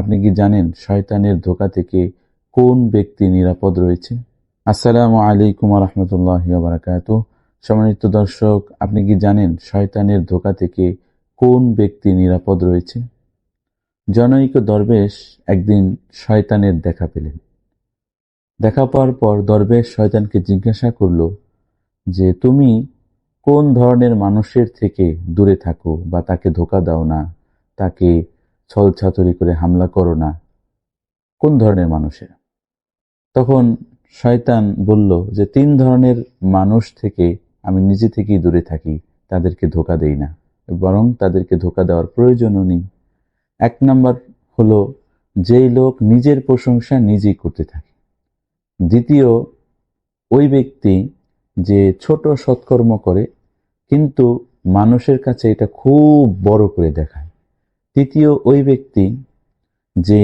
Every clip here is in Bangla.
আপনি কি জানেন শয়তানের ধোঁকা থেকে কোন ব্যক্তি নিরাপদ রয়েছে? আসসালামু আলাইকুম ওয়া রাহমাতুল্লাহি ওয়া বারাকাতুহু। সম্মানিত দর্শক, আপনি কি জানেন শয়তানের ধোঁকা থেকে কোন ব্যক্তি নিরাপদ রয়েছে? জনৈক দরবেশ একদিন শয়তানের দেখা পেলেন। দেখা পাওয়ার পর দরবেশ শয়তানকে জিজ্ঞাসা করল যে, তুমি কোন ধরনের মানুষের থেকে দূরে থাকো বা তাকে ধোঁকা দাও না, তাকে ছলছাতুরি করে হামলা করো না, কোন ধরনের মানুষের? তখন শয়তান বলল যে, 3 ধরনের মানুষ থেকে আমি নিজে থেকেই দূরে থাকি, তাদেরকে ধোঁকা দেই না, বরং তাদেরকে ধোঁকা দেওয়ার প্রয়োজনও নেই। 1 নাম্বার হলো যেই লোক নিজের প্রশংসা নিজেই করতে থাকে। দ্বিতীয়, ওই ব্যক্তি যে ছোট সৎকর্ম করে কিন্তু মানুষের কাছে এটা খুব বড় করে দেখায়। তৃতীয়, ওই ব্যক্তি যে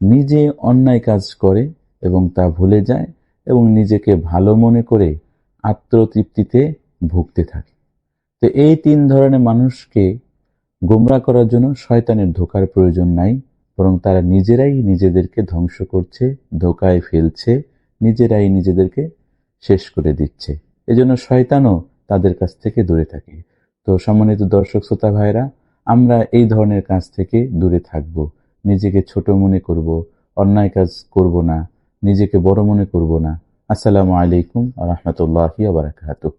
নিজে অন্যায় কাজ করে এবং তা ভুলে যায় এবং নিজেকে ভালো মনে করে আত্মতৃপ্তিতে ভুগতে থাকে। তো এই 3 ধরনের মানুষকে গোমরাহ করার জন্য শয়তানের ধোঁকার প্রয়োজন নাই, বরং তারা নিজেরাই নিজেদেরকে ধ্বংস করছে, ধোঁকায় ফেলছে, নিজেরাই নিজেদেরকে শেষ করে দিচ্ছে। এজন্য শয়তানও তাদের কাছ থেকে দূরে থাকে। তো সম্মানিত দর্শক শ্রোতা ভাইরা, আমরা এই ধরনের কাজ থেকে দূরে থাকব, নিজেকে ছোট মনে করব, অন্যায় কাজ করব না, নিজেকে বড় মনে করব না। আসসালামু আলাইকুম ওয়া রাহমাতুল্লাহি ওয়া বারাকাতুহু।